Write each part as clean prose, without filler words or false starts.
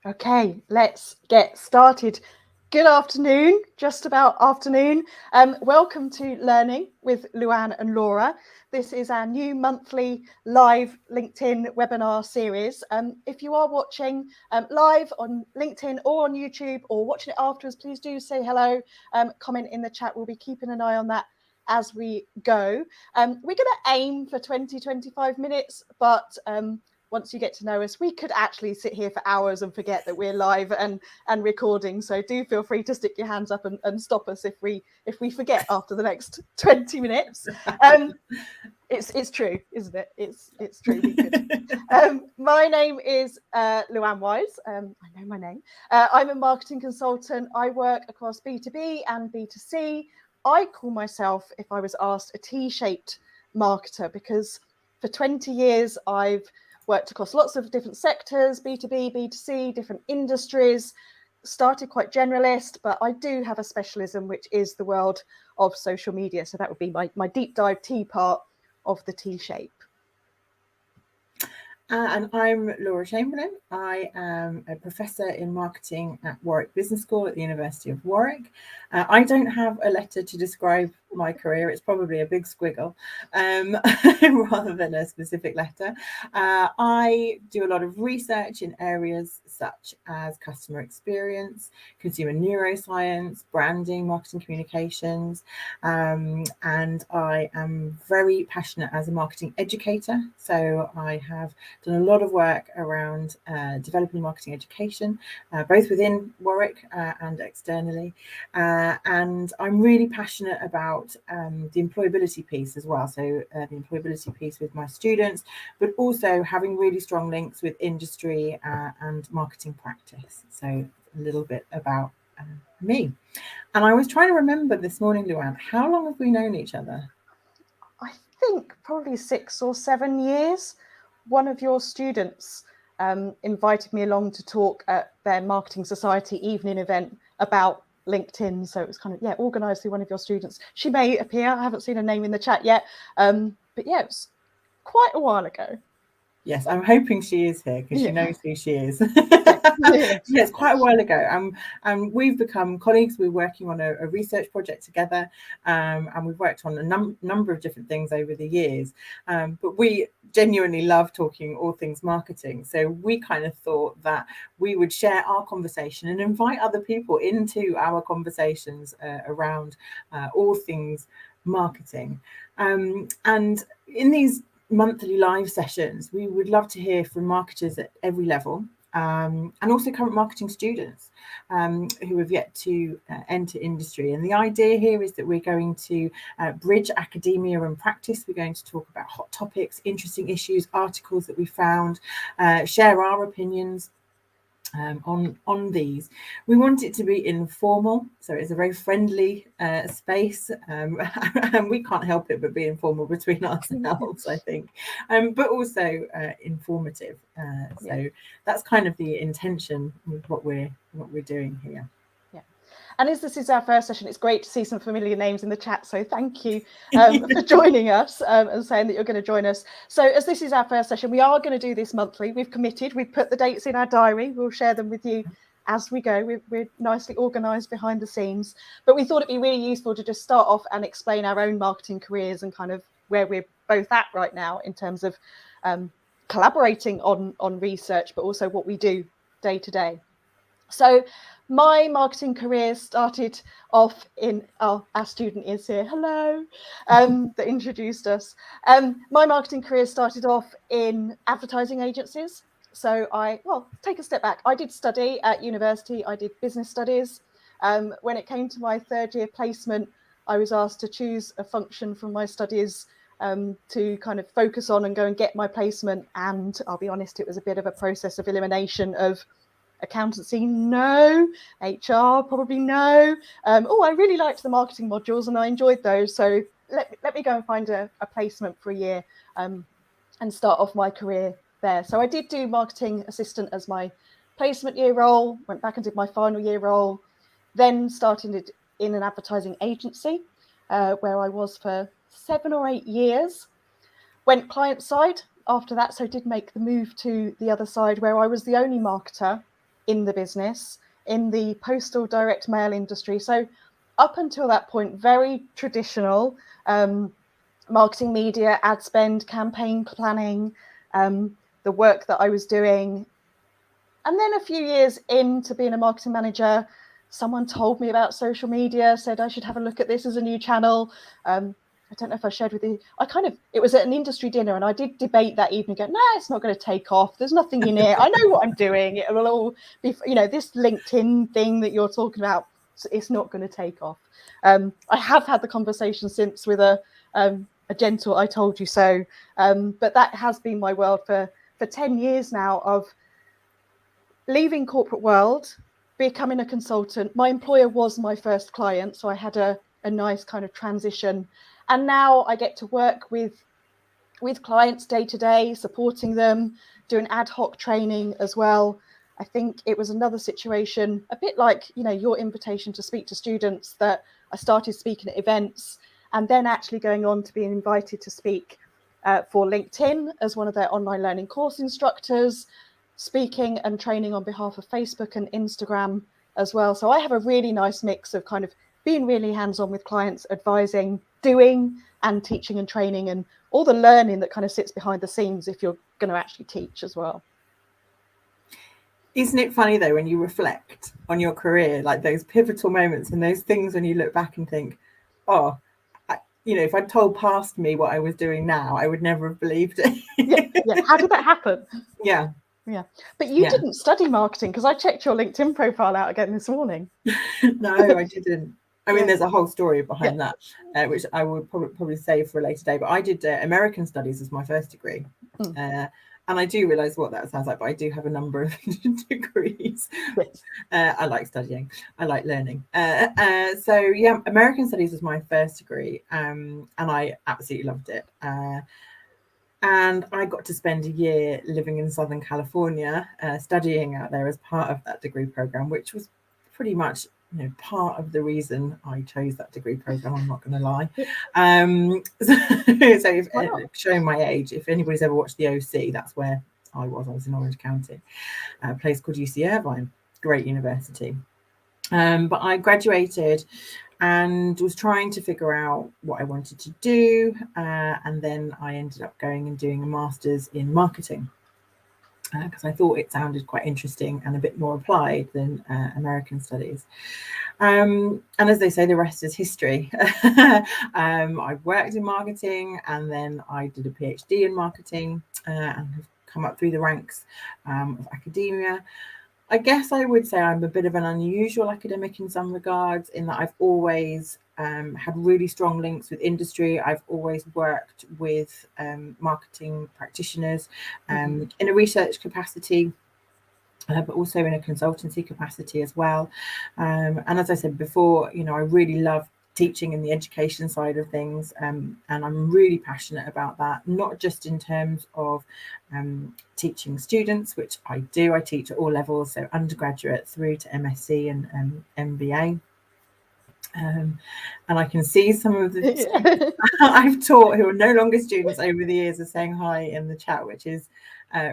Okay, let's get started. Good afternoon, just about afternoon. Welcome to Learning with Luann and Laura. This is our new monthly live LinkedIn webinar series. If you are watching live on LinkedIn or on YouTube or watching it afterwards, please do say hello, comment in the chat. We'll be keeping an eye on that as we go. We're going to aim for 20-25 minutes, but once you get to know us, we could actually sit here for hours and forget that we're live and recording. So do feel free to stick your hands up and stop us if we forget after the next 20 minutes. It's true, isn't it? It's true. We could. My name is Luann Wise. I know my name. I'm a marketing consultant. I work across B2B and B2C. I call myself, if I was asked, a T-shaped marketer because for 20 years I've worked across lots of different sectors, B2B, B2C, different industries, started quite generalist, but I do have a specialism, which is the world of social media. So that would be my deep dive T part of the T-shape. And I'm Laura Chamberlain. I am a professor in marketing at Warwick Business School at the University of Warwick. I don't have a letter to describe my career. It's probably a big squiggle rather than a specific letter. I do a lot of research in areas such as customer experience, consumer neuroscience, branding, marketing communications, and I am very passionate as a marketing educator. So I have done a lot of work around developing marketing education, both within Warwick and externally. And I'm really passionate about the employability piece as well. So the employability piece with my students, but also having really strong links with industry and marketing practice. So a little bit about me. And I was trying to remember this morning, Luann, how long have we known each other? I think probably 6 or 7 years. One of your students invited me along to talk at their Marketing Society evening event about LinkedIn. So it was kind of, organised through one of your students. She may appear. I haven't seen her name in the chat yet. But yeah, it was quite a while ago. Yes, I'm hoping she is here because she knows who she is. Yes, quite a while ago. And we've become colleagues. We're working on a research project together, and we've worked on a number of different things over the years. But we genuinely love talking all things marketing. So we kind of thought that we would share our conversation and invite other people into our conversations around all things marketing. And in these monthly live sessions, we would love to hear from marketers at every level, and also current marketing students who have yet to enter industry. And the idea here is that we're going to bridge academia and practice. We're going to talk about hot topics, interesting issues, articles that we found, share our opinions on these. We want it to be informal, so it's a very friendly space, and we can't help it but be informal between ourselves, I think, but also informative. So that's kind of the intention with what we're doing here. And as this is our first session, it's great to see some familiar names in the chat. So thank you for joining us and saying that you're going to join us. So as this is our first session, we are going to do this monthly. We've committed. We've put the dates in our diary. We'll share them with you as we go. We're nicely organised behind the scenes. But we thought it'd be really useful to just start off and explain our own marketing careers and kind of where we're both at right now in terms of collaborating on research, but also what we do day to day. So my marketing career started off in, our student is here, hello, that introduced us. My marketing career started off in advertising agencies. So take a step back. I did study at university. I did business studies. When it came to my third year placement, I was asked to choose a function from my studies to kind of focus on and go and get my placement. And I'll be honest, it was a bit of a process of elimination of accountancy, no. HR, probably no. I really liked the marketing modules and I enjoyed those. So let me go and find a placement for a year and start off my career there. So I did do marketing assistant as my placement year role, went back and did my final year role, then started in an advertising agency where I was for 7 or 8 years. Went client side after that, so did make the move to the other side where I was the only marketer in the business, in the postal direct mail industry. So up until that point, very traditional, marketing, media, ad spend, campaign planning, the work that I was doing. And then a few years into being a marketing manager, someone told me about social media, said I should have a look at this as a new channel. I don't know if I shared with you. It was at an industry dinner, and I did debate that evening, go, no, it's not going to take off. There's nothing in it. I know what I'm doing. It will all be, this LinkedIn thing that you're talking about, it's not going to take off. I have had the conversation since with a gentle, I told you so. But that has been my world for 10 years now, of leaving corporate world, becoming a consultant. My employer was my first client, so I had a nice kind of transition. And now I get to work with clients day to day, supporting them, doing ad hoc training as well. I think it was another situation, a bit like, your invitation to speak to students, that I started speaking at events and then actually going on to being invited to speak for LinkedIn as one of their online learning course instructors, speaking and training on behalf of Facebook and Instagram as well. So I have a really nice mix of kind of being really hands-on with clients, advising, doing, and teaching and training, and all the learning that kind of sits behind the scenes if you're going to actually teach as well. Isn't it funny though, when you reflect on your career, like those pivotal moments and those things when you look back and think, oh, if I'd told past me what I was doing now, I would never have believed it. Yeah. How did that happen? Yeah. But you didn't study marketing, because I checked your LinkedIn profile out again this morning. No, I didn't. I mean, there's a whole story behind that, which I would probably save for a later day. But I did American studies as my first degree. And I do realise what that sounds like, but I do have a number of degrees. Yes. I like studying. I like learning. So yeah, American studies was my first degree, and I absolutely loved it. And I got to spend a year living in Southern California, studying out there as part of that degree program, which was pretty much part of the reason I chose that degree program. I'm not going to lie. So showing my age, if anybody's ever watched the OC, that's where I was in Orange County, a place called UC Irvine, great university. But I graduated and was trying to figure out what I wanted to do. And then I ended up going and doing a master's in marketing, because I thought it sounded quite interesting and a bit more applied than American studies. And as they say, the rest is history. I worked in marketing, and then I did a PhD in marketing, and have come up through the ranks of academia. I guess I would say I'm a bit of an unusual academic in some regards, in that I've always had really strong links with industry. I've always worked with marketing practitioners in a research capacity, but also in a consultancy capacity as well. And as I said before, I really love teaching in the education side of things, and I'm really passionate about that, not just in terms of teaching students, which I do. I teach at all levels, so undergraduate through to MSc and MBA. And I can see some of the students I've taught who are no longer students over the years are saying hi in the chat, which is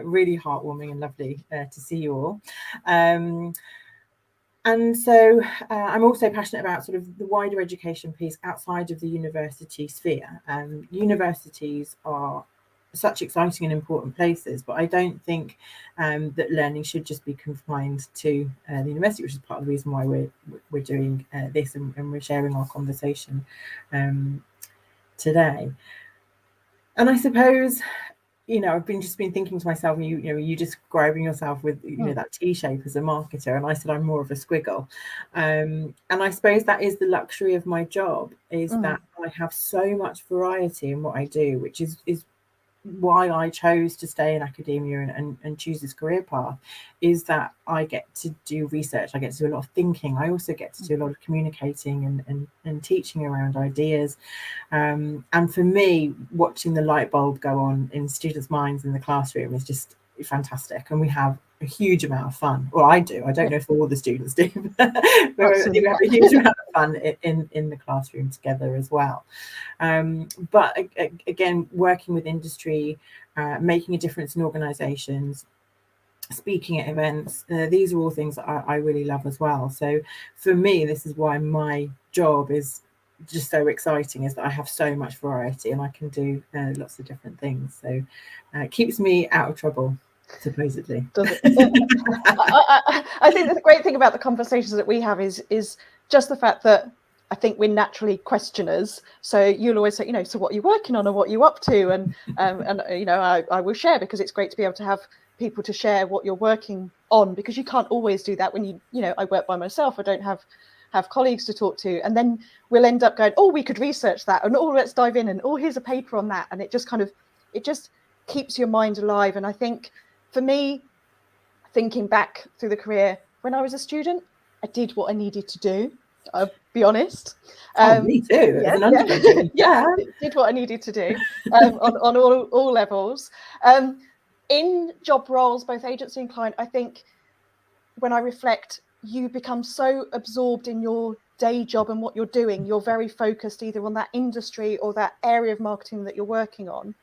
really heartwarming and lovely to see you all. And so I'm also passionate about sort of the wider education piece outside of the university sphere. Universities are such exciting and important places, but I don't think that learning should just be confined to the university, which is part of the reason why we're doing this, and we're sharing our conversation today. And I suppose, I've been thinking to myself, you describing yourself with that T shape as a marketer, and I said I'm more of a squiggle, and I suppose that is the luxury of my job, is that I have so much variety in what I do, which is why I chose to stay in academia and choose this career path, is that I get to do research, I get to do a lot of thinking, I also get to do a lot of communicating and teaching around ideas, and for me, watching the light bulb go on in students' minds in the classroom is just fantastic, and we have a huge amount of fun. Well, I do. I don't know if all the students do, but we have a huge amount of fun in the classroom together as well. But again, working with industry, making a difference in organisations, speaking at events. These are all things that I really love as well. So for me, this is why my job is just so exciting, is that I have so much variety and I can do lots of different things. So it keeps me out of trouble, supposedly. Does it? I think the great thing about the conversations that we have is just the fact that I think we're naturally questioners. So you'll always say, so what are you working on, or what are you up to? And I will share, because it's great to be able to have people to share what you're working on, because you can't always do that when I work by myself. I don't have colleagues to talk to, and then we'll end up going, we could research that, and let's dive in, and here's a paper on that, and it just keeps your mind alive. And I think for me, thinking back through the career, when I was a student, I did what I needed to do. I'll be honest. Me too. As an undergraduate, did what I needed to do on all levels. In job roles, both agency and client, I think when I reflect, you become so absorbed in your day job and what you're doing. You're very focused either on that industry or that area of marketing that you're working on.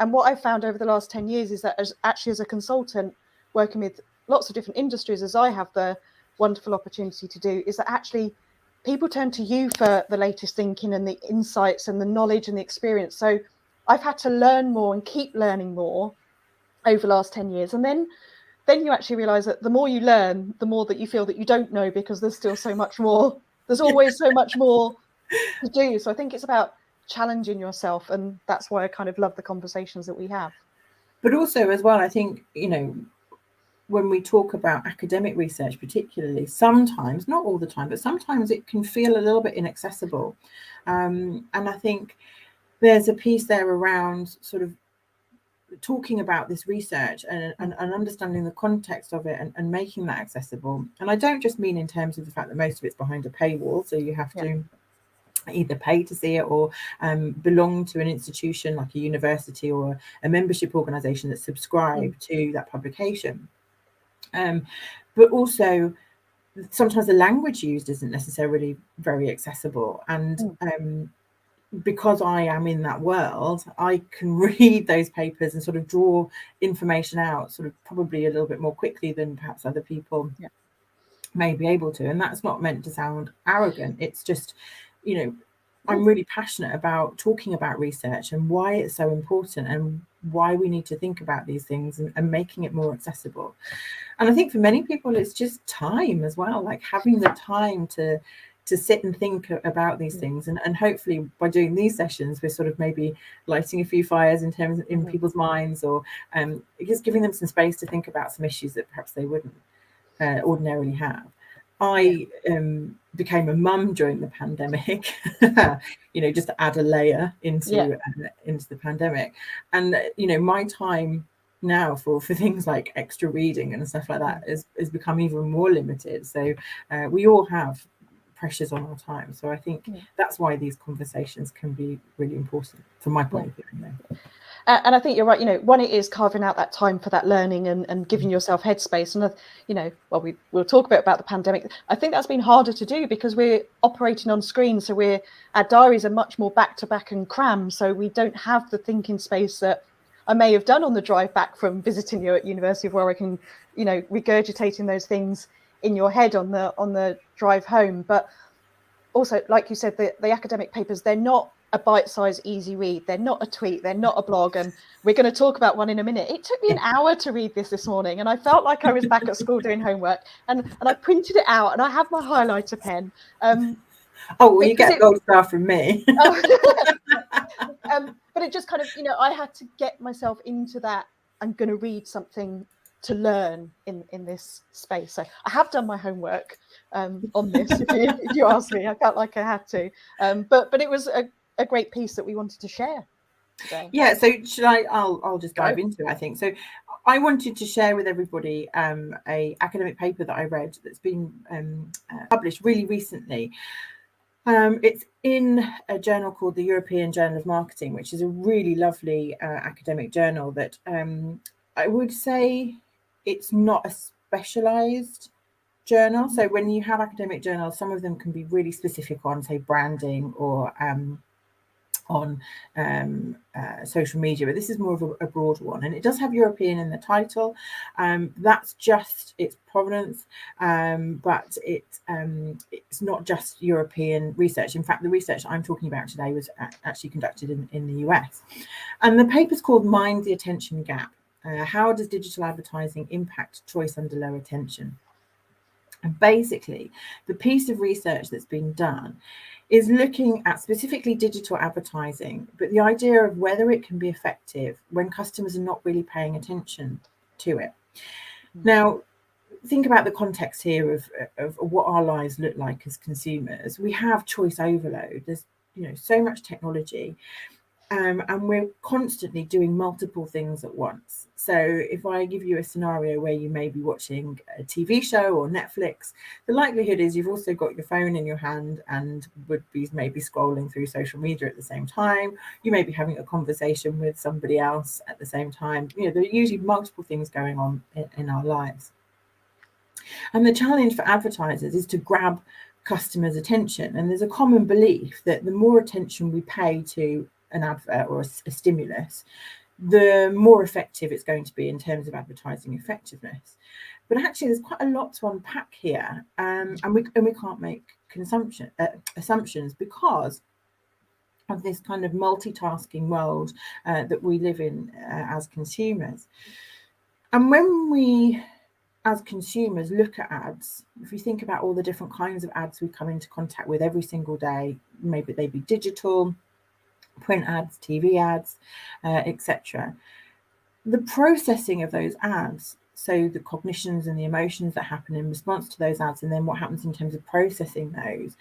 And what I've found over the last 10 years is that as a consultant working with lots of different industries, as I have the wonderful opportunity to do, is that actually people turn to you for the latest thinking and the insights and the knowledge and the experience. So I've had to learn more and keep learning more over the last 10 years. And then you actually realize that the more you learn, the more that you feel that you don't know, because there's still so much more. There's always so much more to do. So I think it's about challenging yourself, and that's why I kind of love the conversations that we have. But also as well, I think, when we talk about academic research particularly, sometimes, not all the time, but sometimes it can feel a little bit inaccessible. And I think there's a piece there around sort of talking about this research and understanding the context of it and making that accessible. And I don't just mean in terms of the fact that most of it's behind a paywall, so you have to either pay to see it or belong to an institution like a university or a membership organisation that subscribe to that publication. But also sometimes the language used isn't necessarily very accessible, and because I am in that world, I can read those papers and sort of draw information out sort of probably a little bit more quickly than perhaps other people may be able to. And that's not meant to sound arrogant. It's just, I'm really passionate about talking about research and why it's so important and why we need to think about these things and making it more accessible. And I think for many people, it's just time as well, like having the time to sit and think about these things. And hopefully by doing these sessions, we're sort of maybe lighting a few fires in people's minds, or just giving them some space to think about some issues that perhaps they wouldn't ordinarily have. I became a mum during the pandemic, just to add a layer into the pandemic. And, my time now for things like extra reading and stuff like that has become even more limited. So we all have pressures on our time. So I think that's why these conversations can be really important from my point of view. And I think you're right. One, it is carving out that time for that learning and giving yourself headspace. And, we'll talk a bit about the pandemic. I think that's been harder to do because we're operating on screen. So our diaries are much more back to back and crammed. So we don't have the thinking space that I may have done on the drive back from visiting you at University of Warwick and, regurgitating those things in your head on the drive home. But also, like you said, the academic papers, they're not a bite-sized easy read. They're not a tweet, they're not a blog, and we're going to talk about one in a minute. It took me an hour to read this morning, and I felt like I was back at school doing homework, and I printed it out, and I have my highlighter pen. You get a gold star from me. But it just kind of, I had to get myself into that. I'm going to read something to learn in this space. So I have done my homework on this. If you ask me, I felt like I had to. But it was a great piece that we wanted to share today. Yeah. So should I'll just dive into it, I think. So I wanted to share with everybody a academic paper that I read that's been published really recently. It's in a journal called the European Journal of Marketing, which is a really lovely academic journal that I would say it's not a specialized journal. So when you have academic journals, some of them can be really specific on, say, branding or on social media, but this is more of a broad one, and it does have European in the title. That's just its provenance, but it's not just European research. In fact, the research I'm talking about today was actually conducted in the US, and the paper's called Mind the Attention Gap. How does digital advertising impact choice under low attention? And basically, the piece of research that's been done is looking at specifically digital advertising, but the idea of whether it can be effective when customers are not really paying attention to it. Now, think about the context here of what our lives look like as consumers. We have choice overload. There's so much technology. And we're constantly doing multiple things at once. So if I give you a scenario where you may be watching a TV show or Netflix, the likelihood is you've also got your phone in your hand and would be maybe scrolling through social media at the same time. You may be having a conversation with somebody else at the same time. There are usually multiple things going on in our lives. And the challenge for advertisers is to grab customers' attention. And there's a common belief that the more attention we pay to an advert or a stimulus, the more effective it's going to be in terms of advertising effectiveness. But actually, there's quite a lot to unpack here, and we can't make assumptions because of this kind of multitasking world that we live in as consumers. And when we, as consumers, look at ads, if we think about all the different kinds of ads we come into contact with every single day, maybe they be digital, print ads, TV ads, etc. The processing of those ads, so the cognitions and the emotions that happen in response to those ads, and then what happens in terms of processing those,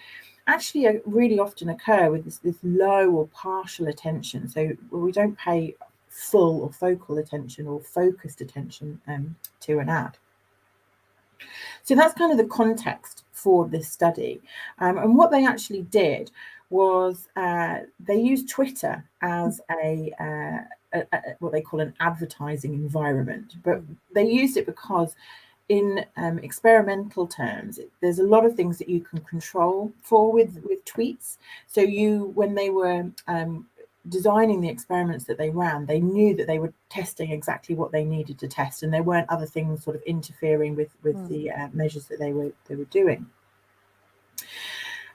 actually really often occur with this low or partial attention. So we don't pay full or focal attention or focused attention to an ad. So that's kind of the context for this study. And what they actually did was they used Twitter as what they call an advertising environment. But they used it because in experimental terms, there's a lot of things that you can control for with tweets. So when they were designing the experiments that they ran, they knew that they were testing exactly what they needed to test, and there weren't other things sort of interfering with the measures that they were doing.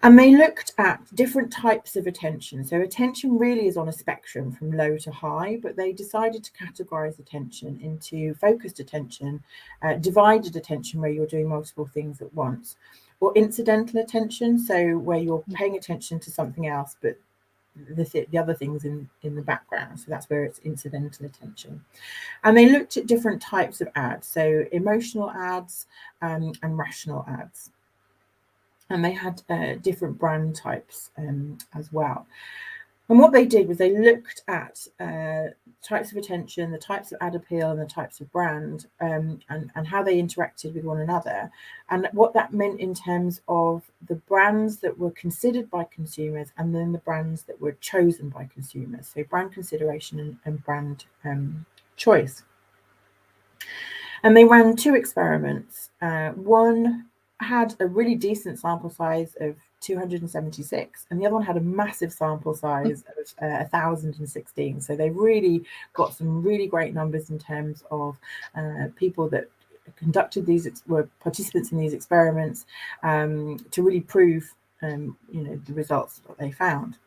And they looked at different types of attention. So attention really is on a spectrum from low to high, but they decided to categorize attention into focused attention, divided attention where you're doing multiple things at once, or incidental attention, so where you're paying attention to something else, but the other things in the background. So that's where it's incidental attention. And they looked at different types of ads, so emotional ads and rational ads. And they had different brand types as well. And what they did was they looked at types of attention, the types of ad appeal, and the types of brand, and how they interacted with one another, and what that meant in terms of the brands that were considered by consumers and then the brands that were chosen by consumers. So brand consideration and brand choice. And they ran two experiments. One had a really decent sample size of 276, and the other one had a massive sample size of 1,016. So they really got some really great numbers in terms of people that conducted were participants in these experiments to really prove the results that they found.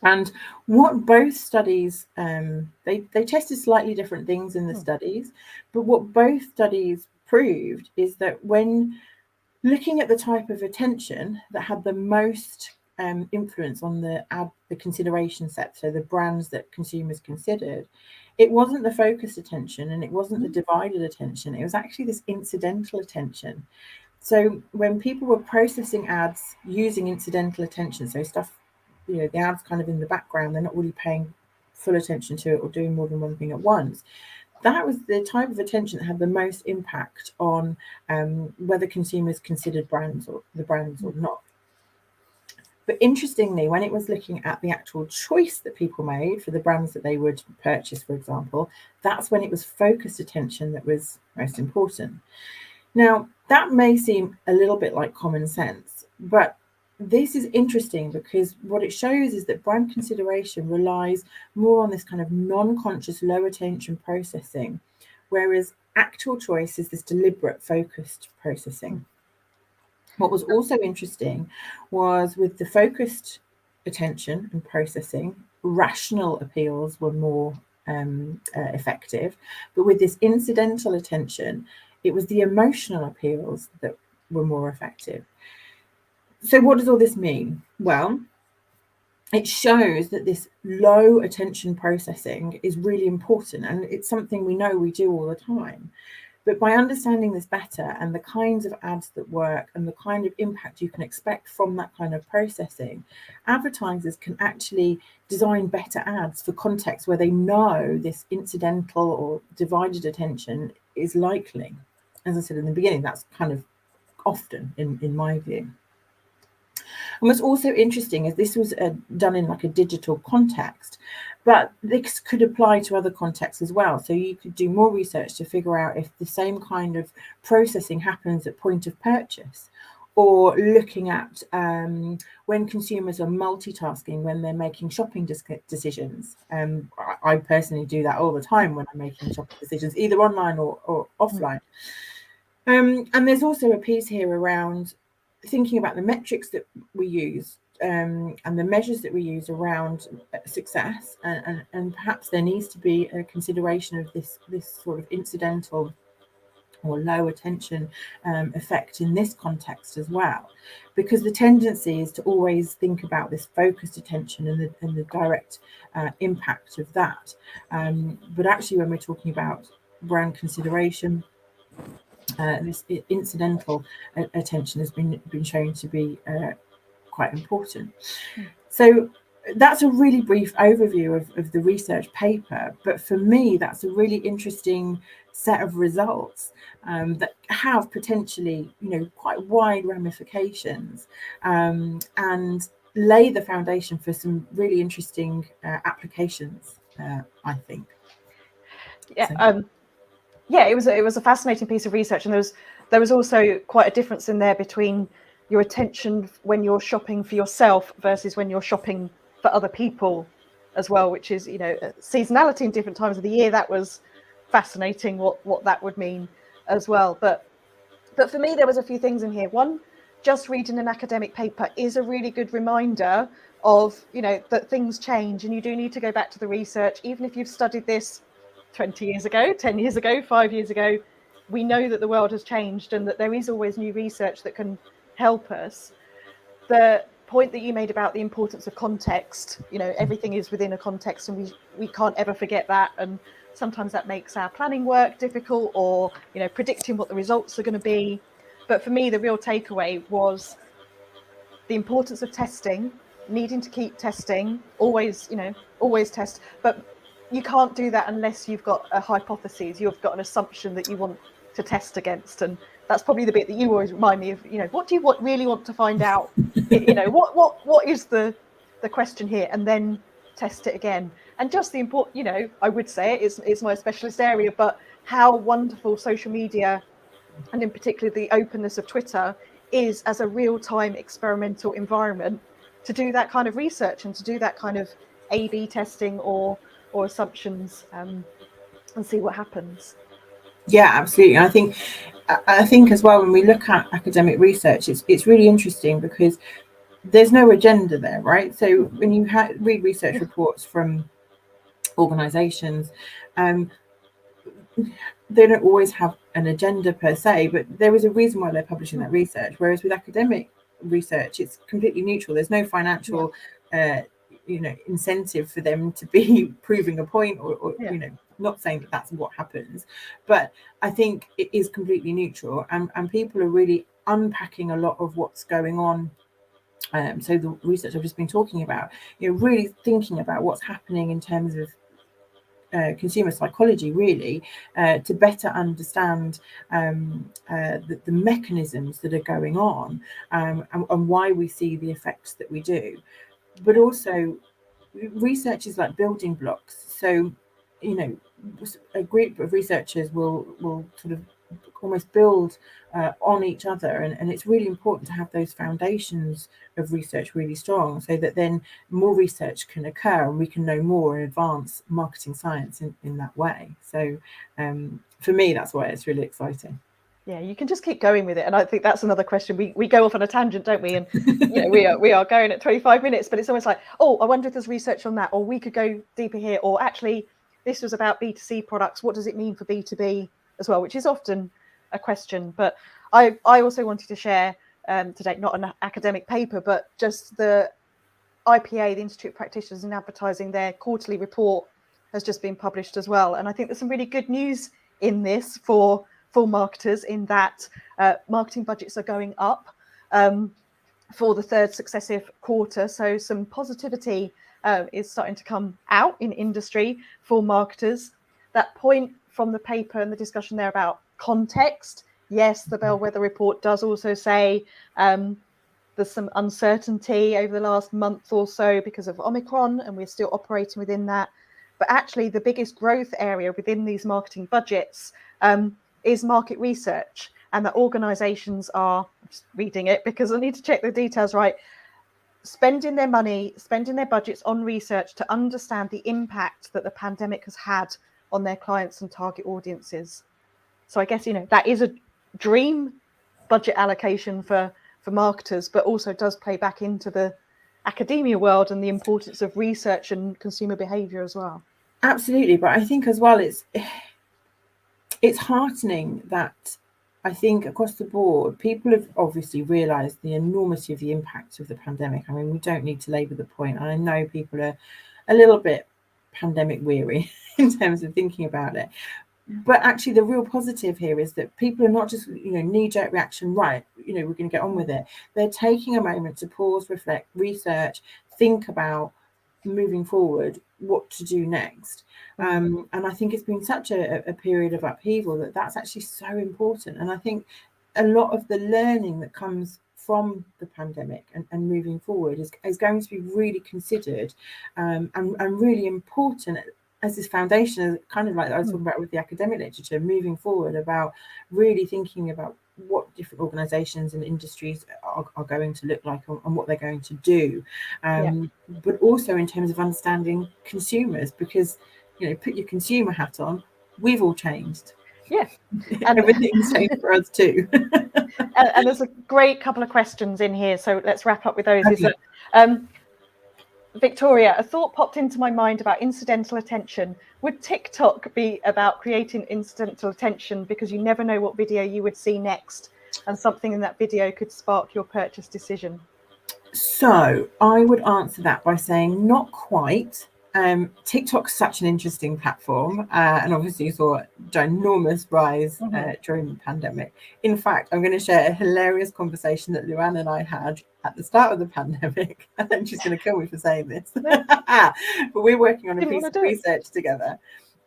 And what both studies, they tested slightly different things in the studies, but what both studies proved is that when looking at the type of attention that had the most influence on the consideration set, so the brands that consumers considered, it wasn't the focused attention and it wasn't the divided attention, it was actually this incidental attention. So when people were processing ads using incidental attention, so stuff, the ad's kind of in the background, they're not really paying full attention to it or doing more than one thing at once, that was the type of attention that had the most impact on whether consumers considered brands or not. But interestingly, when it was looking at the actual choice that people made for the brands that they would purchase, for example, that's when it was focused attention that was most important. Now, that may seem a little bit like common sense, but this is interesting because what it shows is that brand consideration relies more on this kind of non-conscious, low attention processing, whereas actual choice is this deliberate, focused processing. What was also interesting was with the focused attention and processing, rational appeals were more effective, but with this incidental attention, it was the emotional appeals that were more effective. So, what does all this mean? Well, it shows that this low attention processing is really important, and it's something we know we do all the time. But by understanding this better and the kinds of ads that work and the kind of impact you can expect from that kind of processing, advertisers can actually design better ads for contexts where they know this incidental or divided attention is likely. As I said in the beginning, that's kind of often in my view. And what's also interesting is this was done in like a digital context, but this could apply to other contexts as well. So you could do more research to figure out if the same kind of processing happens at point of purchase, or looking at when consumers are multitasking when they're making shopping decisions. I personally do that all the time when I'm making shopping decisions, either online or offline. And there's also a piece here around thinking about the metrics that we use and the measures that we use around success, and perhaps there needs to be a consideration of this sort of incidental or low attention effect in this context as well, because the tendency is to always think about this focused attention and the direct impact of that. But actually, when we're talking about brand consideration, this incidental attention has been shown to be quite important. So that's a really brief overview of the research paper, but for me that's a really interesting set of results that have potentially, you know, quite wide ramifications, and lay the foundation for some really interesting applications, I think. Yeah. So. Yeah, it was a fascinating piece of research, and there was also quite a difference in there between your attention when you're shopping for yourself versus when you're shopping for other people as well, which is, you know, seasonality in different times of the year. That was fascinating what that would mean as well. But for me, there was a few things in here. One, just reading an academic paper is a really good reminder of, you know, that things change and you do need to go back to the research, even if you've studied this 20 years ago, 10 years ago, 5 years ago. We know that the world has changed and that there is always new research that can help us. The point that you made about the importance of context, you know, everything is within a context, and we can't ever forget that. And sometimes that makes our planning work difficult, or, you know, predicting what the results are going to be. But for me, the real takeaway was the importance of testing, needing to keep testing, always, you know, always test. But you can't do that unless you've got a hypothesis, you've got an assumption that you want to test against. And that's probably the bit that you always remind me of, you know, what do you really want to find out? You know, what is the question here? And then test it again. And just the important, you know, I would say it's my specialist area, but how wonderful social media, and in particular the openness of Twitter, is as a real-time experimental environment to do that kind of research and to do that kind of A/B testing or assumptions, and see what happens. Yeah, absolutely. I think as well, when we look at academic research, it's really interesting because there's no agenda there, right? So when you read research reports from organisations, they don't always have an agenda per se, but there is a reason why they're publishing that research. Whereas with academic research, it's completely neutral. There's no financial, incentive for them to be proving a point, or you know, not saying that that's what happens, but I think it is completely neutral, and people are really unpacking a lot of what's going on. So the research I've just been talking about, you know, really thinking about what's happening in terms of consumer psychology, really, to better understand the mechanisms that are going on, and why we see the effects that we do. But also, research is like building blocks. So, you know, a group of researchers will sort of almost build on each other, and it's really important to have those foundations of research really strong, so that then more research can occur and we can know more and advance marketing science in that way. So for me, that's why it's really exciting. Yeah, you can just keep going with it. And I think that's another question. We go off on a tangent, don't we? And we are going at 25 minutes, but it's almost like, oh, I wonder if there's research on that, or we could go deeper here, or actually this was about B2C products. What does it mean for B2B as well? Which is often a question. But I also wanted to share today, not an academic paper, but just the IPA, the Institute of Practitioners in Advertising, their quarterly report has just been published as well. And I think there's some really good news in this for marketers, in that marketing budgets are going up for the third successive quarter. So some positivity is starting to come out in industry for marketers. That point from the paper and the discussion there about context, yes, the Bellwether report does also say there's some uncertainty over the last month or so because of Omicron, and we're still operating within that. But actually, the biggest growth area within these marketing budgets is market research, and that organisations are, I'm just reading it because I need to check the details right, spending their money, spending their budgets on research to understand the impact that the pandemic has had on their clients and target audiences. So I guess, that is a dream budget allocation for marketers, but also does play back into the academia world and the importance of research and consumer behaviour as well. Absolutely, but I think as well it's heartening that I think across the board people have obviously realised the enormity of the impact of the pandemic. I mean, we don't need to labour the point, and I know people are a little bit pandemic weary in terms of thinking about it. But actually, the real positive here is that people are not just, knee-jerk reaction, right, we're going to get on with it. They're taking a moment to pause, reflect, research, think about moving forward, what to do next. And I think it's been such a period of upheaval that's actually so important. And I think a lot of the learning that comes from the pandemic and moving forward is going to be really considered and really important as this foundation, kind of like I was talking about with the academic literature, moving forward about really thinking about what different organisations and industries are going to look like and what they're going to do. But also in terms of understanding consumers, because, put your consumer hat on, we've all changed. Yeah. And everything's changed for us too. And there's a great couple of questions in here, so let's wrap up with those. Okay. Is that, Victoria, a thought popped into my mind about incidental attention. Would TikTok be about creating incidental attention because you never know what video you would see next, and something in that video could spark your purchase decision? So I would answer that by saying not quite. TikTok's such an interesting platform, and obviously you saw a ginormous rise during the pandemic. In fact, I'm going to share a hilarious conversation that Luann and I had at the start of the pandemic. I think she's going to kill me for saying this. But we're working on a piece of research together.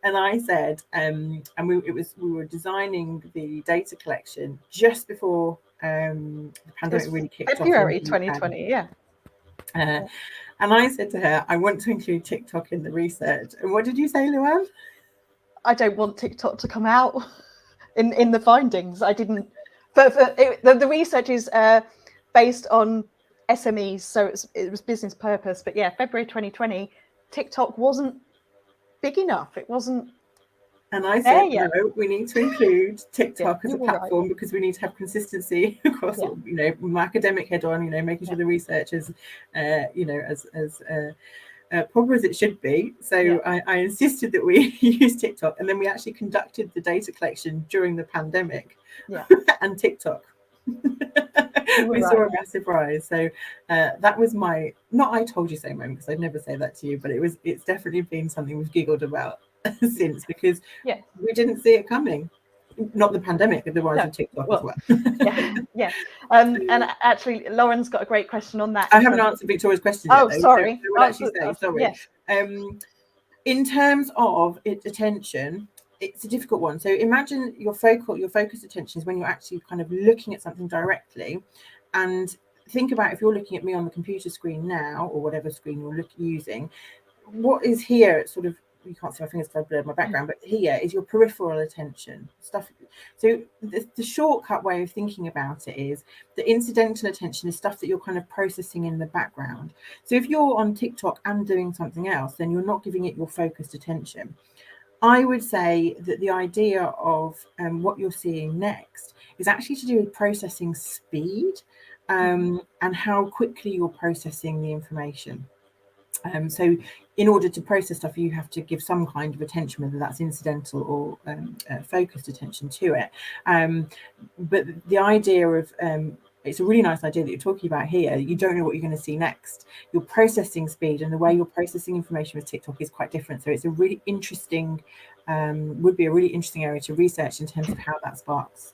And I said, we were designing the data collection just before the pandemic really kicked off. February 2020, yeah. And I said to her, I want to include TikTok in the research. And what did you say, Luann? I don't want TikTok to come out in the findings. I didn't. But the research is based on SMEs, so it was business purpose. But yeah, February 2020, TikTok wasn't big enough. It wasn't. And I said, no, we need to include TikTok as a platform because we need to have consistency across, my academic head on, making sure the research is, as proper as it should be. So I insisted that we use TikTok, and then we actually conducted the data collection during the pandemic and TikTok. We saw a massive rise. So that was my, not I told you so moment, because I'd never say that to you, but it's definitely been something we've giggled about since, because we didn't see it coming. Not the pandemic, but the rise of TikTok as well. And actually, Lauren's got a great question on that. I haven't answered Victoria's question yet. Though, sorry. So I will actually say, sorry. Yes. In terms of attention, it's a difficult one. So imagine your focused attention is when you're actually kind of looking at something directly, and think about if you're looking at me on the computer screen now, or whatever screen you're using, what is here sort of you can't see my fingers because I blurred my background, but here is your peripheral attention stuff. So the shortcut way of thinking about it is the incidental attention is stuff that you're kind of processing in the background. So if you're on TikTok and doing something else, then you're not giving it your focused attention. I would say that the idea of what you're seeing next is actually to do with processing speed, and how quickly you're processing the information. So in order to process stuff, you have to give some kind of attention, whether that's incidental or focused attention to it. But the idea of it's a really nice idea that you're talking about here. You don't know what you're going to see next. Your processing speed and the way you're processing information with TikTok is quite different. So it's a really interesting, would be a really interesting area to research in terms of how that sparks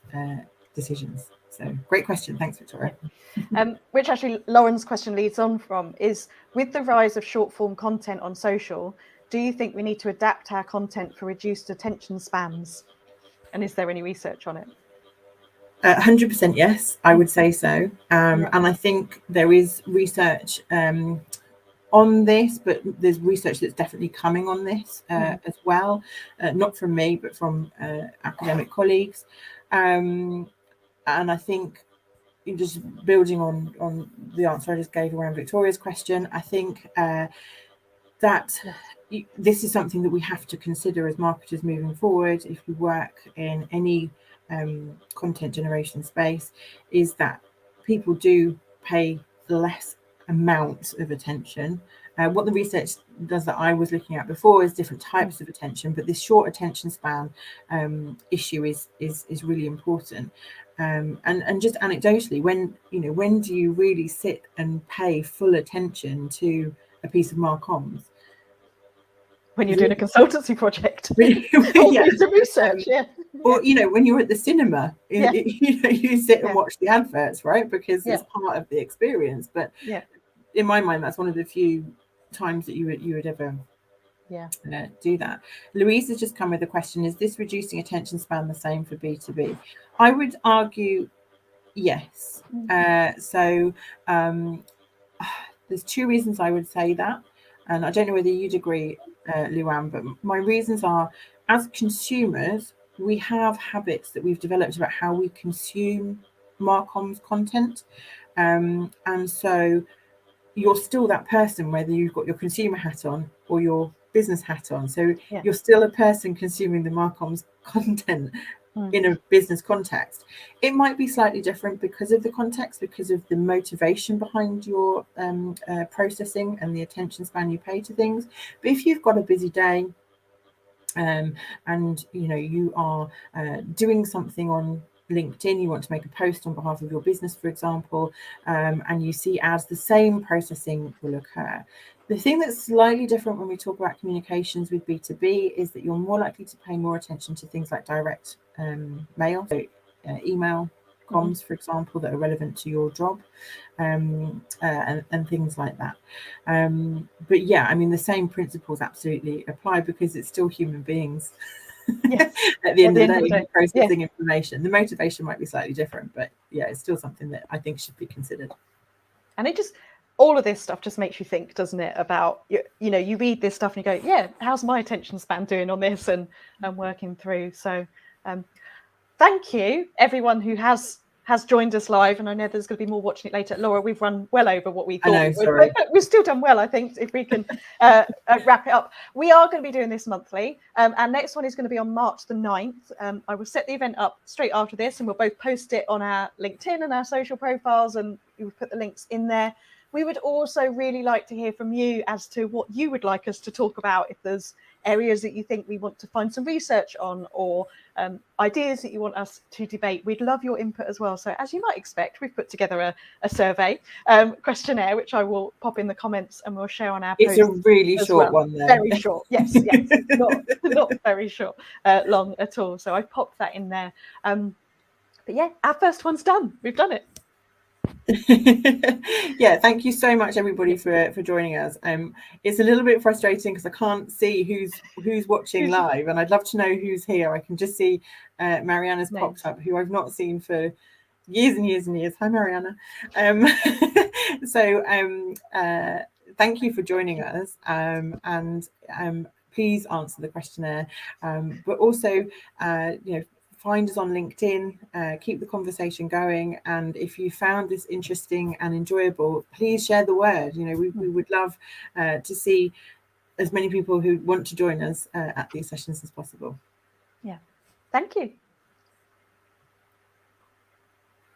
decisions. So great question. Thanks, Victoria. Which actually Lauren's question leads on from is, with the rise of short form content on social, do you think we need to adapt our content for reduced attention spans? And is there any research on it? 100% yes, I would say so. And I think there is research on this, but there's research that's definitely coming on this as well, not from me, but from academic colleagues. And I think, just building on the answer I just gave around Victoria's question, I think that this is something that we have to consider as marketers moving forward if we work in any content generation space, is that people do pay less amount of attention. What the research does that I was looking at before is different types of attention, but this short attention span issue is really important. And just anecdotally, when do you really sit and pay full attention to a piece of marcoms? When you're doing a consultancy project or yeah. piece of research, or when you're at the cinema, you sit and watch the adverts, right? Because it's part of the experience. But in my mind, that's one of the few times that you would ever do that. Louise has just come with a question: is this reducing attention span the same for B2B? I would argue yes. So there's two reasons I would say that, and I don't know whether you'd agree, Luann, but my reasons are, as consumers, we have habits that we've developed about how we consume marcoms content, and so you're still that person whether you've got your consumer hat on or your business hat on. So you're still a person consuming the marcoms content in a business context. It might be slightly different because of the context, because of the motivation behind your processing and the attention span you pay to things. But if you've got a busy day, and you are doing something on LinkedIn, you want to make a post on behalf of your business, for example, and you see ads, the same processing will occur. The thing that's slightly different when we talk about communications with B2B is that you're more likely to pay more attention to things like direct mail, so email comms, for example, that are relevant to your job, and things like that. But yeah, I mean, the same principles absolutely apply because it's still human beings. At the end of the day, processing information. The motivation might be slightly different, but yeah, it's still something that I think should be considered. And it just, all of this stuff just makes you think, doesn't it, about, you read this stuff and you go, how's my attention span doing on this, and working through. So thank you everyone who has joined us live, and I know there's going to be more watching it later. Laura, we've run well over what we thought. I know, sorry. But we've still done well, I think, if we can wrap it up. We are going to be doing this monthly. Our next one is going to be on March the 9th. I will set the event up straight after this, and we'll both post it on our LinkedIn and our social profiles, and we will put the links in there. We would also really like to hear from you as to what you would like us to talk about. If there's areas that you think we want to find some research on, or ideas that you want us to debate, we'd love your input as well. So as you might expect, we've put together a survey questionnaire, which I will pop in the comments and we'll share on our post. It's a really short one there. Very short, yes, not very short, long at all. So I popped that in there. But yeah, our first one's done. We've done it. Yeah, thank you so much everybody for joining us. It's a little bit frustrating because I can't see who's watching live, and I'd love to know who's here. I can just see Mariana's popped up, who I've not seen for years and years and years. Hi Mariana. So thank you for joining us, and please answer the questionnaire, but also, find us on LinkedIn, keep the conversation going. And if you found this interesting and enjoyable, please share the word. We would love to see as many people who want to join us at these sessions as possible. Yeah, thank you.